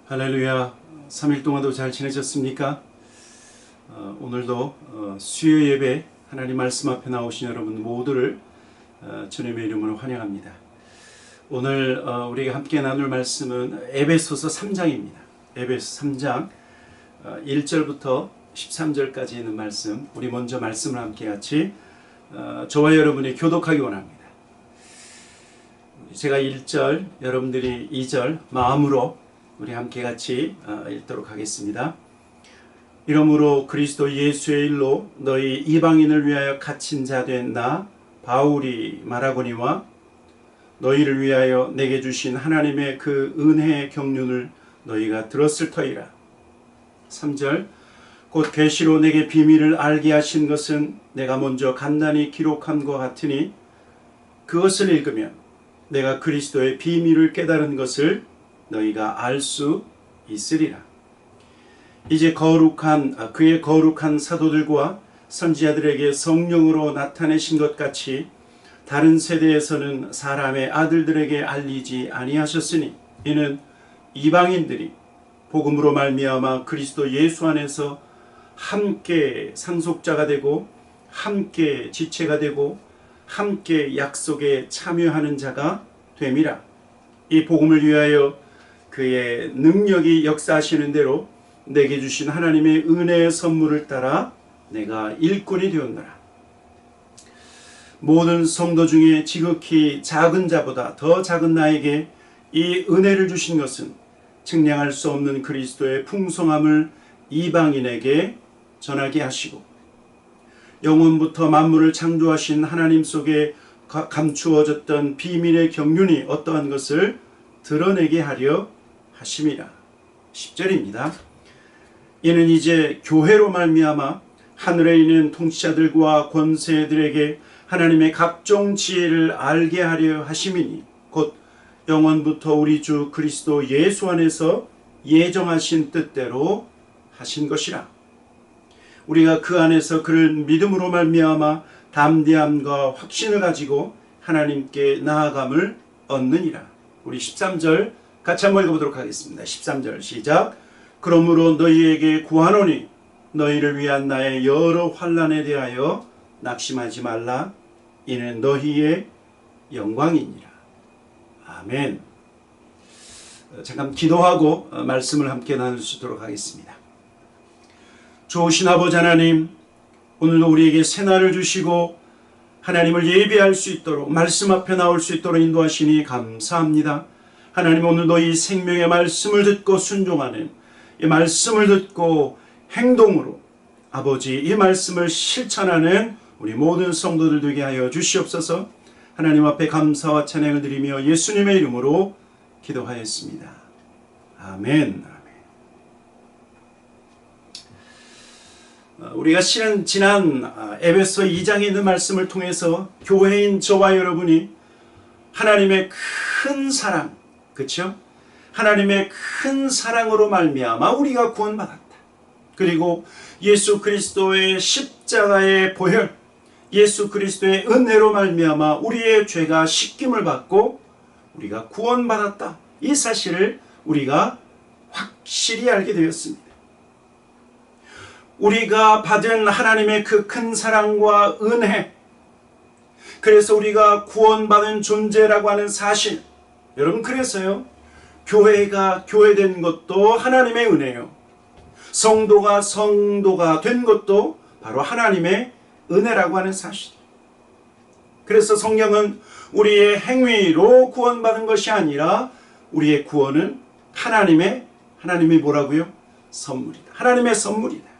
할렐루야. 3일 동안도 잘 지내셨습니까? 오늘도 수요 예배 하나님 말씀 앞에 나오신 여러분 모두를 주님의 이름으로 환영합니다. 오늘 우리가 함께 나눌 말씀은 에베소서 3장입니다. 에베소 3장 1절부터 13절까지 있는 말씀, 우리 먼저 말씀을 함께 같이 저와 여러분이 교독하기 원합니다. 제가 1절, 여러분들이 2절 마음으로 우리 함께 같이 읽도록 하겠습니다. 이러므로 그리스도 예수의 일로 너희 이방인을 위하여 갇힌 자 된 나 바울이 말하거니와 너희를 위하여 내게 주신 하나님의 그 은혜의 경륜을 너희가 들었을 터이라. 3절 곧 계시로 내게 비밀을 알게 하신 것은 내가 먼저 간단히 기록한 것 같으니 그것을 읽으면 내가 그리스도의 비밀을 깨달은 것을 너희가 알 수 있으리라. 이제 그의 거룩한 사도들과 선지자들에게 성령으로 나타내신 것 같이 다른 세대에서는 사람의 아들들에게 알리지 아니하셨으니 이는 이방인들이 복음으로 말미암아 그리스도 예수 안에서 함께 상속자가 되고 함께 지체가 되고 함께 약속에 참여하는 자가 됨이라. 이 복음을 위하여 그의 능력이 역사하시는 대로 내게 주신 하나님의 은혜의 선물을 따라 내가 일꾼이 되었노라. 모든 성도 중에 지극히 작은 자보다 더 작은 나에게 이 은혜를 주신 것은 측량할 수 없는 그리스도의 풍성함을 이방인에게 전하게 하시고 영원부터 만물을 창조하신 하나님 속에 감추어졌던 비밀의 경륜이 어떠한 것을 드러내게 하려 하심이라. 10절입니다. 이는 이제 교회로 말미암아 하늘에 있는 통치자들과 권세들에게 하나님의 각종 지혜를 알게 하려 하심이니 곧 영원부터 우리 주 그리스도 예수 안에서 예정하신 뜻대로 하신 것이라. 우리가 그 안에서 그를 믿음으로 말미암아 담대함과 확신을 가지고 하나님께 나아감을 얻느니라. 우리 13절 같이 한번 읽어보도록 하겠습니다. 13절 시작. 그러므로 너희에게 구하노니 너희를 위한 나의 여러 환난에 대하여 낙심하지 말라. 이는 너희의 영광이니라. 아멘. 잠깐 기도하고 말씀을 함께 나눌 수 있도록 하겠습니다. 좋으신 아버지 하나님, 오늘도 우리에게 새날을 주시고 하나님을 예배할 수 있도록 말씀 앞에 나올 수 있도록 인도하시니 감사합니다. 하나님, 오늘도 이 생명의 말씀을 듣고 순종하는 이 말씀을 듣고 행동으로 아버지 이 말씀을 실천하는 우리 모든 성도들 되게 하여 주시옵소서. 하나님 앞에 감사와 찬양을 드리며 예수님의 이름으로 기도하였습니다. 아멘. 우리가 지난 에베소 2장에 있는 말씀을 통해서 교회인 저와 여러분이 하나님의 큰 사랑, 그렇죠? 하나님의 큰 사랑으로 말미암아 우리가 구원받았다. 그리고 예수 그리스도의 십자가의 보혈, 예수 그리스도의 은혜로 말미암아 우리의 죄가 씻김을 받고 우리가 구원받았다. 이 사실을 우리가 확실히 알게 되었습니다. 우리가 받은 하나님의 그 큰 사랑과 은혜, 그래서 우리가 구원받은 존재라고 하는 사실, 여러분, 그래서요 교회가 교회된 것도 하나님의 은혜요, 성도가 된 것도 바로 하나님의 은혜라고 하는 사실. 그래서 성경은 우리의 행위로 구원받은 것이 아니라 우리의 구원은 하나님의 뭐라고요? 선물이다. 하나님의 선물이다.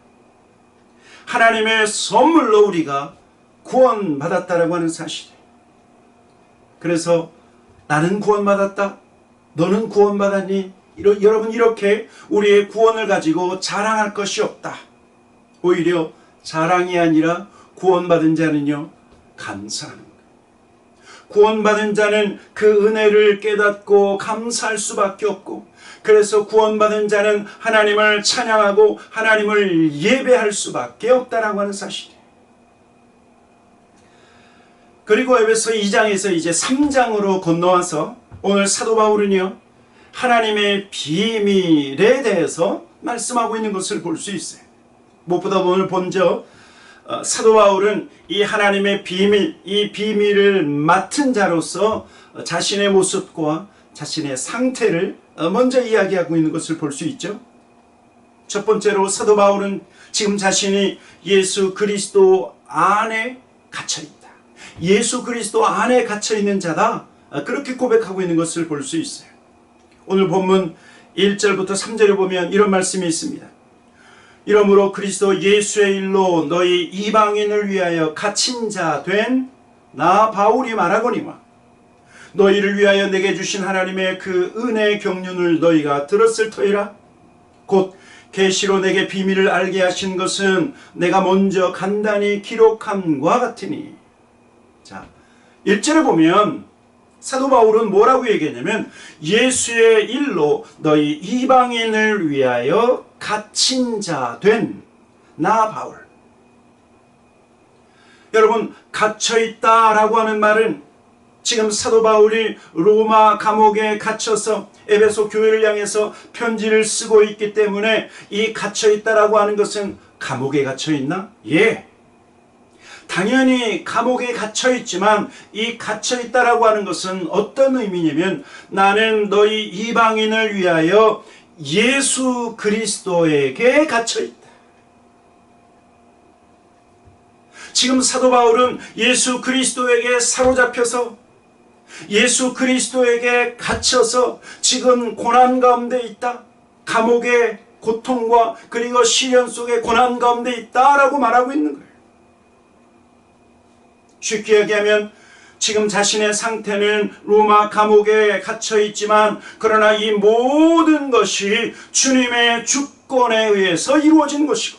하나님의 선물로 우리가 구원받았다라고 하는 사실이에요. 그래서 나는 구원받았다, 너는 구원받았니? 여러분, 이렇게 우리의 구원을 가지고 자랑할 것이 없다. 오히려 자랑이 아니라 구원받은 자는요 감사하는 거예요. 구원받은 자는 그 은혜를 깨닫고 감사할 수밖에 없고, 그래서 구원받은 자는 하나님을 찬양하고 하나님을 예배할 수밖에 없다라고 하는 사실이에요. 그리고 에베소 2장에서 이제 3장으로 건너와서 오늘 사도 바울은요 하나님의 비밀에 대해서 말씀하고 있는 것을 볼 수 있어요. 무엇보다 오늘 본저 사도 바울은 이 하나님의 비밀, 이 비밀을 맡은 자로서 자신의 모습과 자신의 상태를 먼저 이야기하고 있는 것을 볼 수 있죠. 첫 번째로 사도 바울은 지금 자신이 예수 그리스도 안에 갇혀 있다. 예수 그리스도 안에 갇혀 있는 자다. 그렇게 고백하고 있는 것을 볼 수 있어요. 오늘 본문 1절부터 3절에 보면 이런 말씀이 있습니다. 이러므로 그리스도 예수의 일로 너희 이방인을 위하여 갇힌 자 된 나 바울이 말하거니와 너희를 위하여 내게 주신 하나님의 그 은혜의 경륜을 너희가 들었을 터이라. 곧 계시로 내게 비밀을 알게 하신 것은 내가 먼저 간단히 기록함과 같으니. 자, 1절에 보면 사도 바울은 뭐라고 얘기했냐면 예수의 일로 너희 이방인을 위하여 갇힌 자 된 나 바울. 여러분, 갇혀있다라고 하는 말은 지금 사도 바울이 로마 감옥에 갇혀서 에베소 교회를 향해서 편지를 쓰고 있기 때문에 이 갇혀있다라고 하는 것은 감옥에 갇혀있나? 예. 당연히 감옥에 갇혀있지만 이 갇혀있다라고 하는 것은 어떤 의미냐면 나는 너희 이방인을 위하여 예수 그리스도에게 갇혀있다. 지금 사도 바울은 예수 그리스도에게 사로잡혀서 예수 그리스도에게 갇혀서 지금 고난 가운데 있다. 감옥의 고통과 그리고 시련 속의 고난 가운데 있다라고 말하고 있는 거예요. 쉽게 얘기하면 지금 자신의 상태는 로마 감옥에 갇혀 있지만 그러나 이 모든 것이 주님의 주권에 의해서 이루어진 것이고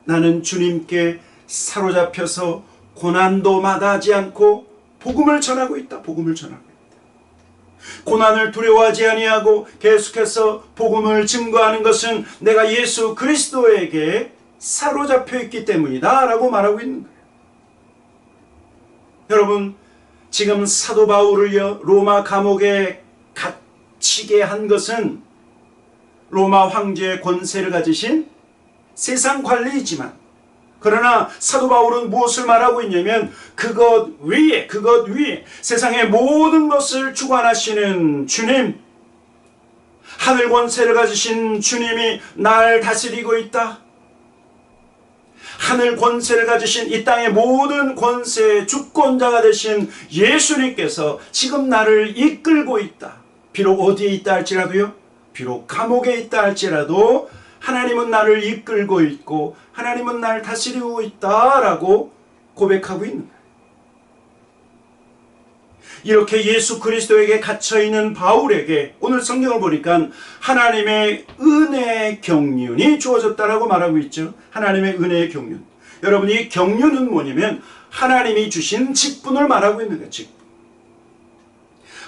나는 주님께 사로잡혀서 고난도 마다하지 않고 복음을 전하고 있다. 복음을 전하고 있다. 고난을 두려워하지 아니하고 계속해서 복음을 증거하는 것은 내가 예수 그리스도에게 사로잡혀 있기 때문이다 라고 말하고 있는 거예요. 여러분, 지금 사도 바울을요 로마 감옥에 갇히게 한 것은 로마 황제의 권세를 가지신 세상 관리이지만 그러나 사도 바울은 무엇을 말하고 있냐면 그것 위에 세상의 모든 것을 주관하시는 주님, 하늘 권세를 가지신 주님이 날 다스리고 있다. 하늘 권세를 가지신 이 땅의 모든 권세의 주권자가 되신 예수님께서 지금 나를 이끌고 있다. 비록 어디에 있다 할지라도요, 비록 감옥에 있다 할지라도 하나님은 나를 이끌고 있고 하나님은 나를 다스리고 있다라고 고백하고 있는 거예요. 이렇게 예수 그리스도에게 갇혀있는 바울에게 오늘 성경을 보니까 하나님의 은혜의 경륜이 주어졌다라고 말하고 있죠. 하나님의 은혜의 경륜. 여러분, 이 경륜은 뭐냐면 하나님이 주신 직분을 말하고 있는 거예요. 직분.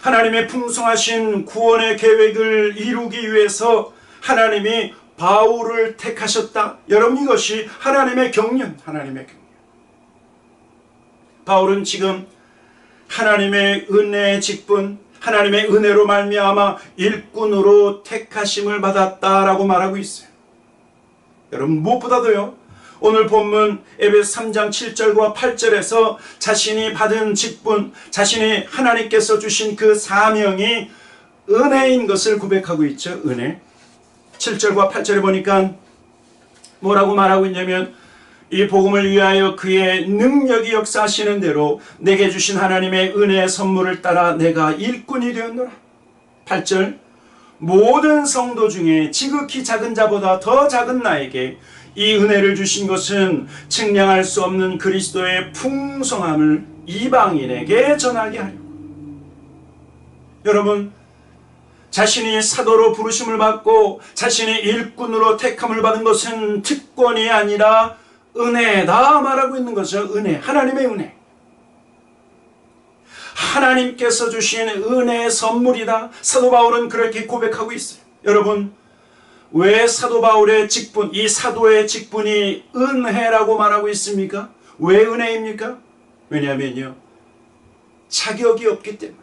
하나님의 풍성하신 구원의 계획을 이루기 위해서 하나님이 바울을 택하셨다. 여러분, 이것이 하나님의 경륜, 하나님의 경륜. 바울은 지금 하나님의 은혜의 직분, 하나님의 은혜로 말미암아 일꾼으로 택하심을 받았다라고 말하고 있어요. 여러분, 무엇보다도요, 오늘 본문 에베소 3장 7절과 8절에서 자신이 받은 직분, 자신이 하나님께서 주신 그 사명이 은혜인 것을 고백하고 있죠. 은혜. 7절과 8절에 보니까 뭐라고 말하고 있냐면 이 복음을 위하여 그의 능력이 역사하시는 대로 내게 주신 하나님의 은혜의 선물을 따라 내가 일꾼이 되었노라. 8절, 모든 성도 중에 지극히 작은 자보다 더 작은 나에게 이 은혜를 주신 것은 측량할 수 없는 그리스도의 풍성함을 이방인에게 전하게 하려고. 여러분, 자신이 사도로 부르심을 받고 자신이 일꾼으로 택함을 받은 것은 특권이 아니라 은혜다 말하고 있는 거죠. 은혜, 하나님의 은혜. 하나님께서 주신 은혜의 선물이다. 사도 바울은 그렇게 고백하고 있어요. 여러분, 왜 사도 바울의 직분, 이 사도의 직분이 은혜라고 말하고 있습니까? 왜 은혜입니까? 왜냐하면요, 자격이 없기 때문에.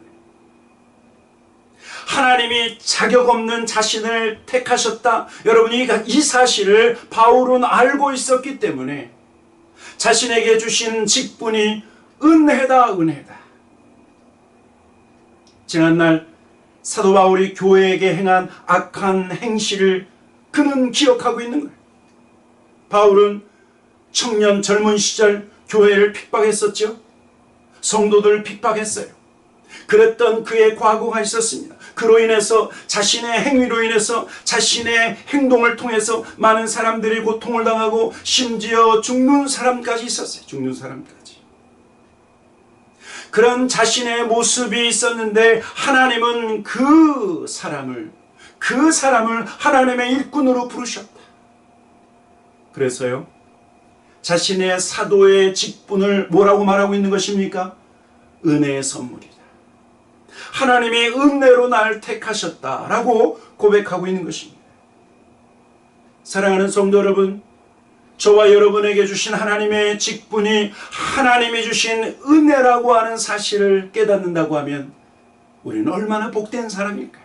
하나님이 자격 없는 자신을 택하셨다. 여러분이 이 사실을 바울은 알고 있었기 때문에 자신에게 주신 직분이 은혜다, 은혜다. 지난날 사도 바울이 교회에게 행한 악한 행실을 그는 기억하고 있는 거예요. 바울은 청년 젊은 시절 교회를 핍박했었죠. 성도들을 핍박했어요. 그랬던 그의 과거가 있었습니다. 그로 인해서 자신의 행위로 인해서 자신의 행동을 통해서 많은 사람들이 고통을 당하고 심지어 죽는 사람까지 있었어요. 죽는 사람까지. 그런 자신의 모습이 있었는데 하나님은 그 사람을 하나님의 일꾼으로 부르셨다. 그래서요, 자신의 사도의 직분을 뭐라고 말하고 있는 것입니까? 은혜의 선물이다. 하나님이 은혜로 날 택하셨다라고 고백하고 있는 것입니다. 사랑하는 성도 여러분, 저와 여러분에게 주신 하나님의 직분이 하나님이 주신 은혜라고 하는 사실을 깨닫는다고 하면 우리는 얼마나 복된 사람일까요?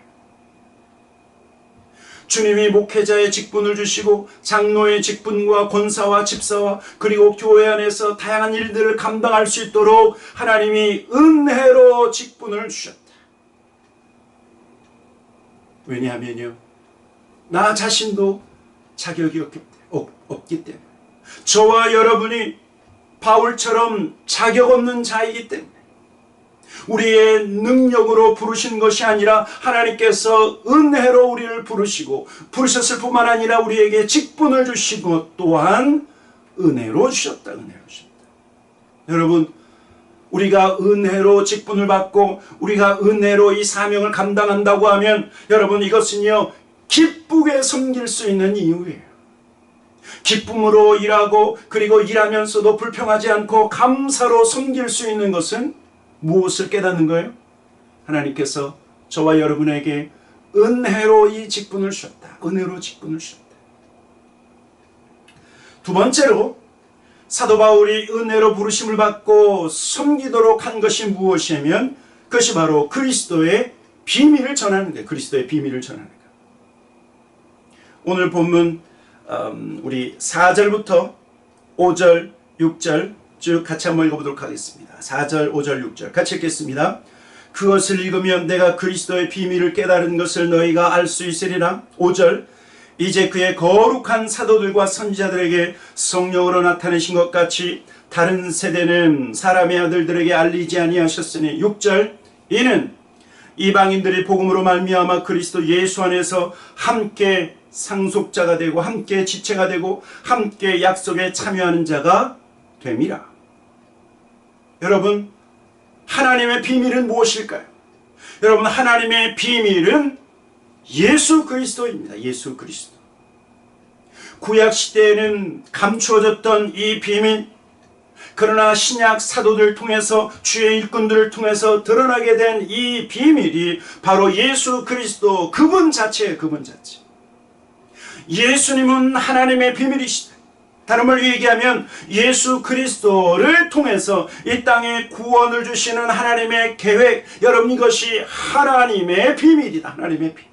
주님이 목회자의 직분을 주시고 장로의 직분과 권사와 집사와 그리고 교회 안에서 다양한 일들을 감당할 수 있도록 하나님이 은혜로 직분을 주셨다. 왜냐하면요, 나 자신도 자격이 없기 때문에, 저와 여러분이 바울처럼 자격 없는 자이기 때문에, 우리의 능력으로 부르신 것이 아니라 하나님께서 은혜로 우리를 부르셨을 뿐만 아니라 우리에게 직분을 주시고 또한 은혜로 주셨다. 은혜로 주셨다. 여러분, 우리가 은혜로 직분을 받고 우리가 은혜로 이 사명을 감당한다고 하면 여러분, 이것은요, 기쁘게 섬길 수 있는 이유예요. 기쁨으로 일하고 그리고 일하면서도 불평하지 않고 감사로 섬길 수 있는 것은 무엇을 깨닫는 거예요? 하나님께서 저와 여러분에게 은혜로 이 직분을 주셨다. 은혜로 직분을 주셨다. 두 번째로 사도 바울이 은혜로 부르심을 받고 섬기도록 한 것이 무엇이냐면 그것이 바로 그리스도의 비밀을 전하는 거예요. 그리스도의 비밀을 전하는 거예요. 오늘 본문 우리 4절부터 5절, 6절 쭉 같이 한번 읽어보도록 하겠습니다. 4절, 5절, 6절 같이 읽겠습니다. 그것을 읽으면 내가 그리스도의 비밀을 깨달은 것을 너희가 알 수 있으리라. 5절, 이제 그의 거룩한 사도들과 선지자들에게 성령으로 나타내신 것 같이 다른 세대는 사람의 아들들에게 알리지 아니하셨으니. 6절, 이는 이방인들이 복음으로 말미암아 그리스도 예수 안에서 함께 상속자가 되고 함께 지체가 되고 함께 약속에 참여하는 자가 됨이라. 여러분, 하나님의 비밀은 무엇일까요? 여러분, 하나님의 비밀은 예수 그리스도입니다. 예수 그리스도. 구약 시대에는 감추어졌던 이 비밀, 그러나 신약 사도들 통해서 주의 일꾼들을 통해서 드러나게 된 이 비밀이 바로 예수 그리스도 그분 자체예요. 그분 자체. 예수님은 하나님의 비밀이시다. 다른 말로 얘기하면 예수 그리스도를 통해서 이 땅에 구원을 주시는 하나님의 계획, 여러분, 이것이 하나님의 비밀이다. 하나님의 비밀.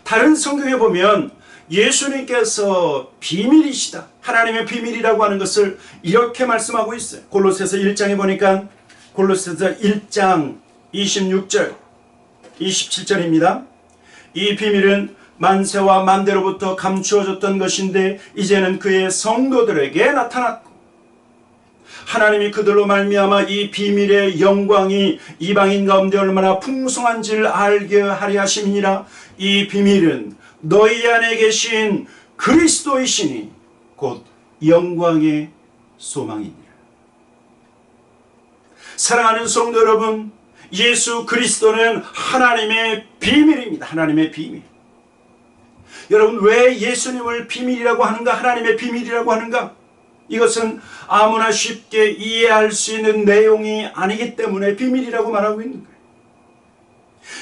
다른 성경에 보면 예수님께서 비밀이시다, 하나님의 비밀이라고 하는 것을 이렇게 말씀하고 있어요. 골로새서 1장에 보니까 골로새서 1장 26절 27절입니다. 이 비밀은 만세와 만대로부터 감추어졌던 것인데 이제는 그의 성도들에게 나타났고 하나님이 그들로 말미암아 이 비밀의 영광이 이방인 가운데 얼마나 풍성한지를 알게 하려 하심이니라. 이 비밀은 너희 안에 계신 그리스도이시니 곧 영광의 소망이니라. 사랑하는 성도 여러분, 예수 그리스도는 하나님의 비밀입니다. 하나님의 비밀. 여러분, 왜 예수님을 비밀이라고 하는가? 하나님의 비밀이라고 하는가? 이것은 아무나 쉽게 이해할 수 있는 내용이 아니기 때문에 비밀이라고 말하고 있는 거예요.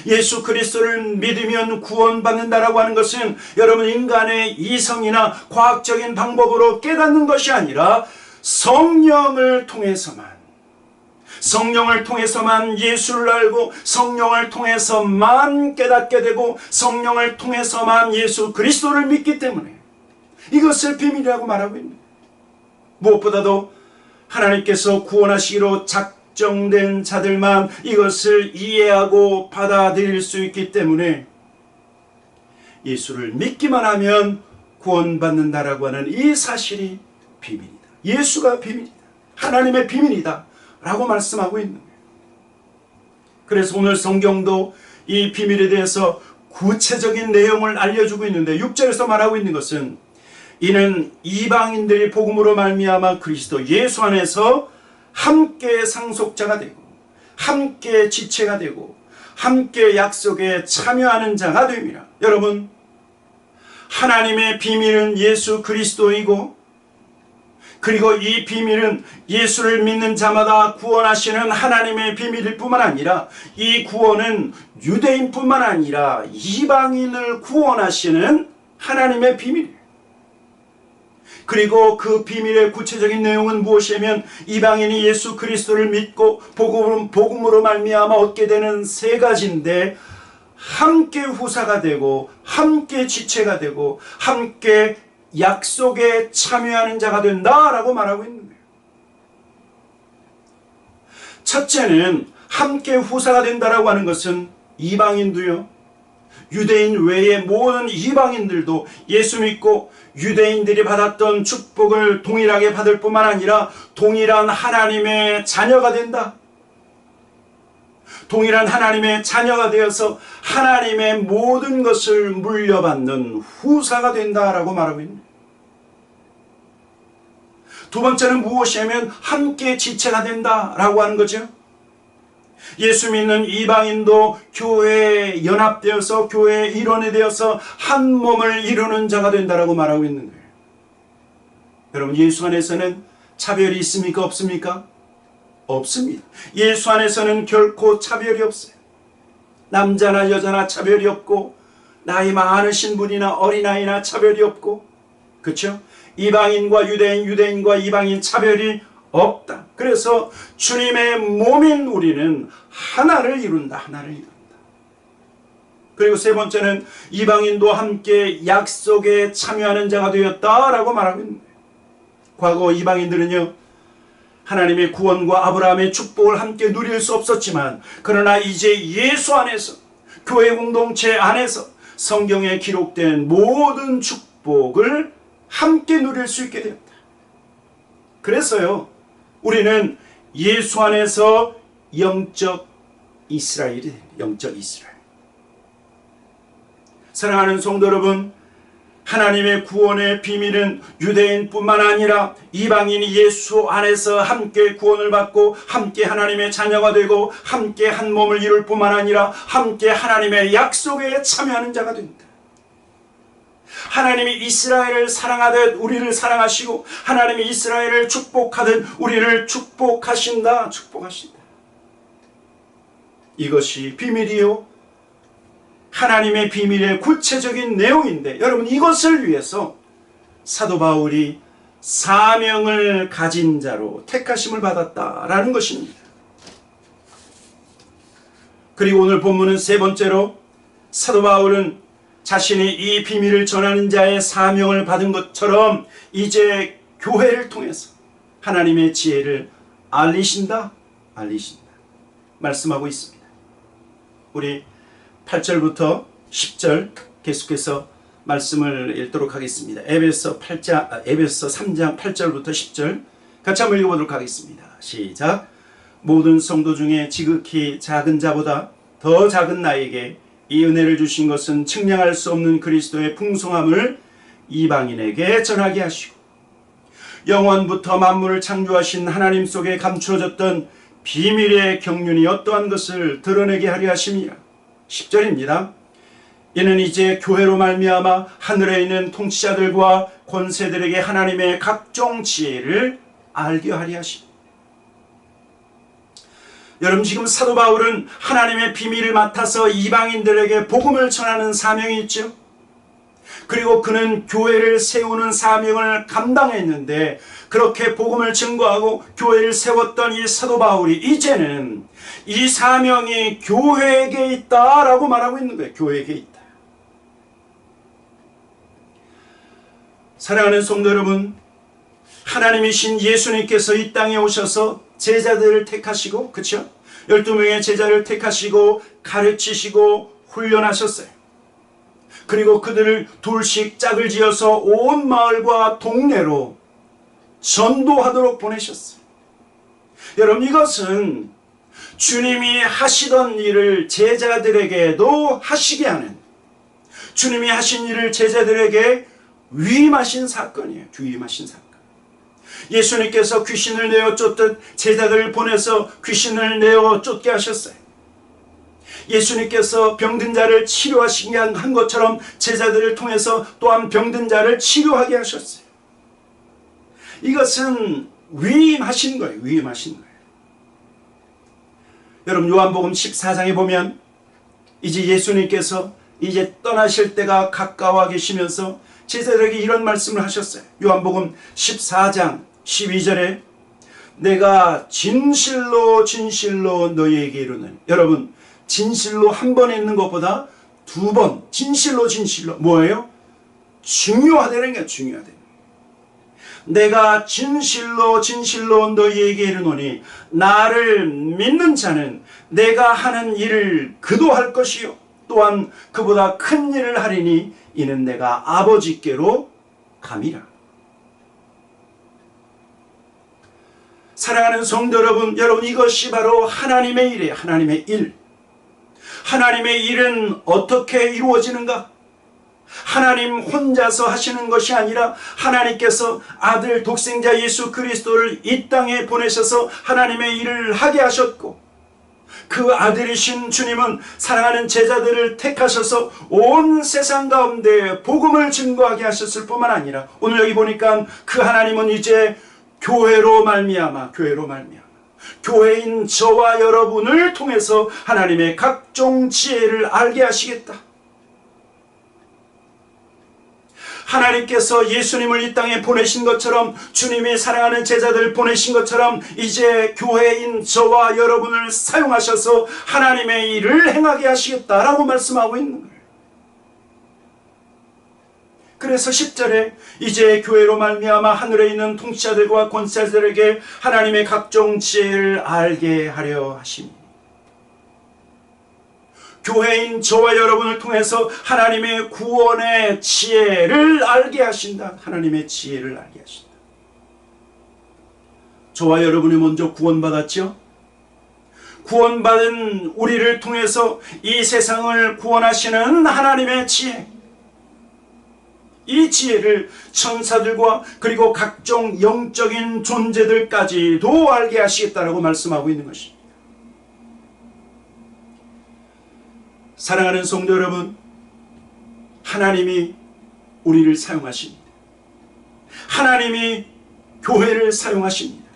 예수 그리스도를 믿으면 구원받는다라고 하는 것은 여러분, 인간의 이성이나 과학적인 방법으로 깨닫는 것이 아니라 성령을 통해서만, 성령을 통해서만 예수를 알고 성령을 통해서만 깨닫게 되고 성령을 통해서만 예수 그리스도를 믿기 때문에 이것을 비밀이라고 말하고 있는 거예요. 무엇보다도 하나님께서 구원하시기로 작정된 자들만 이것을 이해하고 받아들일 수 있기 때문에 예수를 믿기만 하면 구원받는다라고 하는 이 사실이 비밀이다. 예수가 비밀이다. 하나님의 비밀이다 라고 말씀하고 있는 거예요. 그래서 오늘 성경도 이 비밀에 대해서 구체적인 내용을 알려주고 있는데 6절에서 말하고 있는 것은 이는 이방인들이 복음으로 말미암아 그리스도 예수 안에서 함께 상속자가 되고 함께 지체가 되고 함께 약속에 참여하는 자가 됨이라. 여러분, 하나님의 비밀은 예수 그리스도이고 그리고 이 비밀은 예수를 믿는 자마다 구원하시는 하나님의 비밀일 뿐만 아니라 이 구원은 유대인뿐만 아니라 이방인을 구원하시는 하나님의 비밀이에요. 그리고 그 비밀의 구체적인 내용은 무엇이냐면 이방인이 예수 그리스도를 믿고 복음으로 말미암아 얻게 되는 세 가지인데 함께 후사가 되고 함께 지체가 되고 함께 약속에 참여하는 자가 된다라고 말하고 있는 거예요. 첫째는 함께 후사가 된다라고 하는 것은 이방인도요, 유대인 외의 모든 이방인들도 예수 믿고 유대인들이 받았던 축복을 동일하게 받을 뿐만 아니라 동일한 하나님의 자녀가 된다. 동일한 하나님의 자녀가 되어서 하나님의 모든 것을 물려받는 후사가 된다라고 말하고 있는 거예요. 두 번째는 무엇이냐면 함께 지체가 된다라고 하는 거죠. 예수 믿는 이방인도 교회에 연합되어서 교회의 일원이 되어서 한 몸을 이루는 자가 된다라고 말하고 있는 거예요. 여러분, 예수 안에서는 차별이 있습니까? 없습니까? 없습니다. 예수 안에서는 결코 차별이 없어요. 남자나 여자나 차별이 없고 나이 많으신 분이나 어린아이나 차별이 없고, 그렇죠? 이방인과 유대인, 유대인과 이방인 차별이 없다. 그래서 주님의 몸인 우리는 하나를 이룬다. 하나를 이룬다. 그리고 세 번째는 이방인도 함께 약속에 참여하는 자가 되었다라고 말하고 있는 거예요. 과거 이방인들은요, 하나님의 구원과 아브라함의 축복을 함께 누릴 수 없었지만 그러나 이제 예수 안에서 교회 공동체 안에서 성경에 기록된 모든 축복을 함께 누릴 수 있게 되었다. 그래서요, 우리는 예수 안에서 영적 이스라엘이 됩니다. 영적 이스라엘. 사랑하는 성도 여러분, 하나님의 구원의 비밀은 유대인뿐만 아니라 이방인이 예수 안에서 함께 구원을 받고 함께 하나님의 자녀가 되고 함께 한 몸을 이룰 뿐만 아니라 함께 하나님의 약속에 참여하는 자가 된다. 하나님이 이스라엘을 사랑하듯 우리를 사랑하시고 하나님이 이스라엘을 축복하듯 우리를 축복하신다. 축복하신다. 이것이 비밀이요, 하나님의 비밀의 구체적인 내용인데, 여러분, 이것을 위해서 사도 바울이 사명을 가진 자로 택하심을 받았다라는 것입니다. 그리고 오늘 본문은 세 번째로 사도 바울은 자신이 이 비밀을 전하는 자의 사명을 받은 것처럼 이제 교회를 통해서 하나님의 지혜를 알리신다 말씀하고 있습니다. 우리 8절부터 10절 계속해서 말씀을 읽도록 하겠습니다. 에베소 3장 8절부터 10절 같이 한번 읽어보도록 하겠습니다. 시작. 모든 성도 중에 지극히 작은 자보다 더 작은 나에게 이 은혜를 주신 것은 측량할 수 없는 그리스도의 풍성함을 이방인에게 전하게 하시고 영원부터 만물을 창조하신 하나님 속에 감추어졌던 비밀의 경륜이 어떠한 것을 드러내게 하려 하심이라. 10절입니다. 이는 이제 교회로 말미암아 하늘에 있는 통치자들과 권세들에게 하나님의 각종 지혜를 알게 하려 하심이라. 여러분, 지금 사도 바울은 하나님의 비밀을 맡아서 이방인들에게 복음을 전하는 사명이 있죠. 그리고 그는 교회를 세우는 사명을 감당했는데, 그렇게 복음을 증거하고 교회를 세웠던 이 사도 바울이 이제는 이 사명이 교회에게 있다라고 말하고 있는 거예요. 교회에게 있다. 사랑하는 성도 여러분, 하나님이신 예수님께서 이 땅에 오셔서 제자들을 택하시고, 그렇죠? 12명의 제자를 택하시고 가르치시고 훈련하셨어요. 그리고 그들을 둘씩 짝을 지어서 온 마을과 동네로 전도하도록 보내셨어요. 여러분, 이것은 주님이 하시던 일을 제자들에게도 하시게 하는, 주님이 하신 일을 제자들에게 위임하신 사건이에요. 위임하신 사건. 예수님께서 귀신을 내어 쫓듯 제자들을 보내서 귀신을 내어 쫓게 하셨어요. 예수님께서 병든 자를 치료하시게 한 것처럼 제자들을 통해서 또한 병든 자를 치료하게 하셨어요. 이것은 위임하신 거예요. 위임하신 거예요. 여러분, 요한복음 14장에 보면 이제 예수님께서 이제 떠나실 때가 가까워 계시면서 제자들에게 이런 말씀을 하셨어요. 요한복음 14장 12절에 내가 진실로 진실로 너희에게 이르노니, 여러분, 진실로 한 번 있는 것보다 두 번, 진실로 진실로, 뭐예요? 중요하다는 게 중요하다. 내가 진실로 진실로 너희에게 이르노니 나를 믿는 자는 내가 하는 일을 그도 할 것이요 또한 그보다 큰 일을 하리니 이는 내가 아버지께로 감이라. 사랑하는 성도 여러분, 이것이 바로 하나님의 일이에요. 하나님의 일. 하나님의 일은 어떻게 이루어지는가? 하나님 혼자서 하시는 것이 아니라 하나님께서 아들 독생자 예수 그리스도를 이 땅에 보내셔서 하나님의 일을 하게 하셨고, 그 아들이신 주님은 사랑하는 제자들을 택하셔서 온 세상 가운데 복음을 증거하게 하셨을 뿐만 아니라, 오늘 여기 보니까 그 하나님은 이제 교회로 말미암아 교회인 저와 여러분을 통해서 하나님의 각종 지혜를 알게 하시겠다. 하나님께서 예수님을 이 땅에 보내신 것처럼, 주님이 사랑하는 제자들을 보내신 것처럼 이제 교회인 저와 여러분을 사용하셔서 하나님의 일을 행하게 하시겠다라고 말씀하고 있는 거예요. 그래서 10절에 이제 교회로 말미암아 하늘에 있는 통치자들과 권세자들에게 하나님의 각종 지혜를 알게 하려 하심이, 교회인 저와 여러분을 통해서 하나님의 구원의 지혜를 알게 하신다. 하나님의 지혜를 알게 하신다. 저와 여러분이 먼저 구원받았죠? 구원받은 우리를 통해서 이 세상을 구원하시는 하나님의 지혜, 이 지혜를 천사들과 그리고 각종 영적인 존재들까지도 알게 하시겠다라고 말씀하고 있는 것입니다. 사랑하는 성도 여러분, 하나님이 우리를 사용하십니다. 하나님이 교회를 사용하십니다.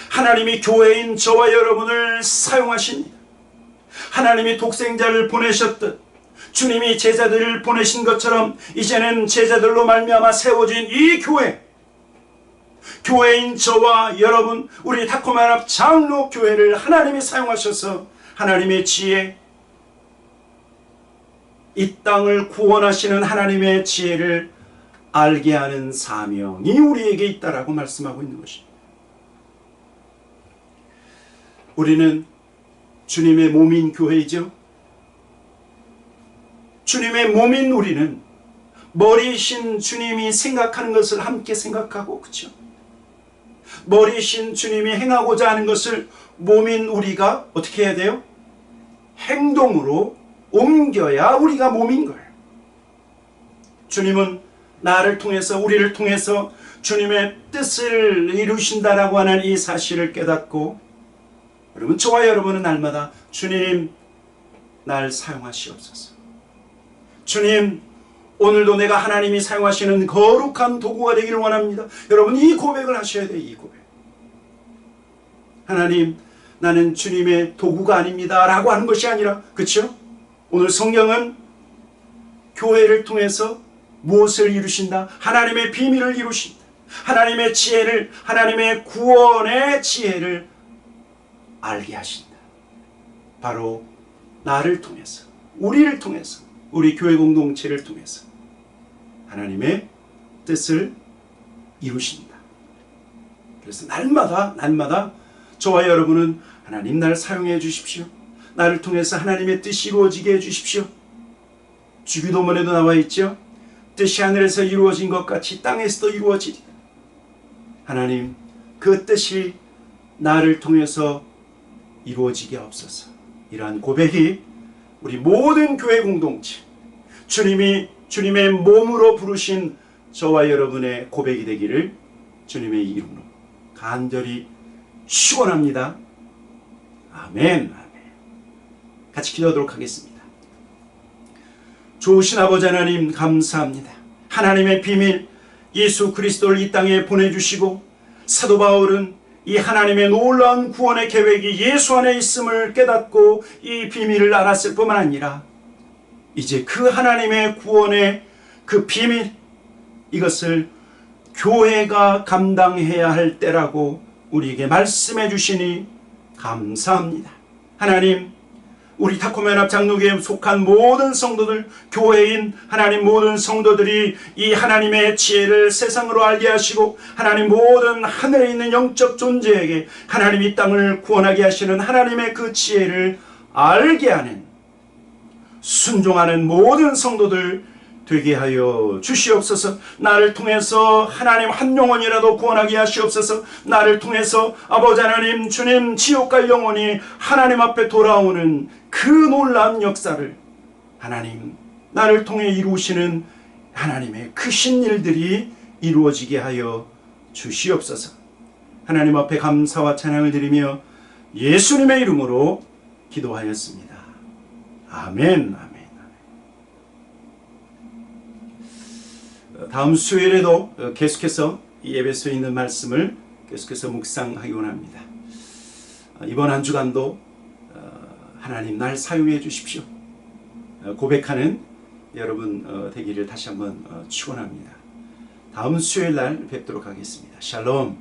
하나님이 교회인 저와 여러분을 사용하십니다. 하나님이 독생자를 보내셨듯 주님이 제자들을 보내신 것처럼 이제는 제자들로 말미암아 세워진 이 교회인 저와 여러분, 우리 타코마납 장로 교회를 하나님이 사용하셔서 하나님의 지혜, 이 땅을 구원하시는 하나님의 지혜를 알게 하는 사명이 우리에게 있다라고 말씀하고 있는 것입니다. 우리는 주님의 몸인 교회이죠. 주님의 몸인 우리는 머리이신 주님이 생각하는 것을 함께 생각하고, 그렇죠? 머리이신 주님이 행하고자 하는 것을 몸인 우리가 어떻게 해야 돼요? 행동으로 옮겨야 우리가 몸인 거예요. 주님은 나를 통해서, 우리를 통해서 주님의 뜻을 이루신다라고 하는 이 사실을 깨닫고, 여러분, 저와 여러분은 날마다 주님, 날 사용하시옵소서. 주님, 오늘도 내가 하나님이 사용하시는 거룩한 도구가 되기를 원합니다. 여러분, 이 고백을 하셔야 돼요. 이 고백. 하나님, 나는 주님의 도구가 아닙니다 라고 하는 것이 아니라, 그렇죠? 오늘 성경은 교회를 통해서 무엇을 이루신다? 하나님의 비밀을 이루신다. 하나님의 지혜를, 하나님의 구원의 지혜를 알게 하신다. 바로 나를 통해서, 우리를 통해서, 우리 교회 공동체를 통해서 하나님의 뜻을 이루신다. 그래서 날마다 저와 여러분은 하나님 날 사용해 주십시오. 나를 통해서 하나님의 뜻이 이루어지게 해 주십시오. 주기도문에도 나와 있죠. 뜻이 하늘에서 이루어진 것 같이 땅에서도 이루어지리라. 하나님, 그 뜻이 나를 통해서 이루어지게 하옵소서. 이러한 고백이 우리 모든 교회 공동체, 주님의 몸으로 부르신 저와 여러분의 고백이 되기를 주님의 이름으로 간절히 축원합니다. 아멘. 같이 기도하도록 하겠습니다. 좋으신 아버지 하나님, 감사합니다. 하나님의 비밀 예수 그리스도를 이 땅에 보내주시고 사도 바울은 이 하나님의 놀라운 구원의 계획이 예수 안에 있음을 깨닫고 이 비밀을 알았을 뿐만 아니라 이제 그 하나님의 구원의 그 비밀, 이것을 교회가 감당해야 할 때라고 우리에게 말씀해 주시니 감사합니다. 하나님, 우리 타코면합 장로교회에 속한 모든 성도들, 교회인 하나님 모든 성도들이 이 하나님의 지혜를 세상으로 알게 하시고 하나님 모든 하늘에 있는 영적 존재에게 하나님 이 땅을 구원하게 하시는 하나님의 그 지혜를 알게 하는, 순종하는 모든 성도들 되게 하여 주시옵소서. 나를 통해서 하나님 한 영혼이라도 구원하게 하시옵소서. 나를 통해서 아버지 하나님, 주님, 지옥 갈 영혼이 하나님 앞에 돌아오는 그 놀라운 역사를 하나님, 나를 통해 이루시는 하나님의 크신 일들이 이루어지게 하여 주시옵소서. 하나님 앞에 감사와 찬양을 드리며 예수님의 이름으로 기도하였습니다. 아멘. 다음 수요일에도 계속해서 이 에베소에 있는 말씀을 계속해서 묵상하기 원합니다. 이번 한 주간도 하나님 날 사용해 주십시오. 고백하는 여러분 되기를 다시 한번 축원합니다. 다음 수요일 날 뵙도록 하겠습니다. 샬롬.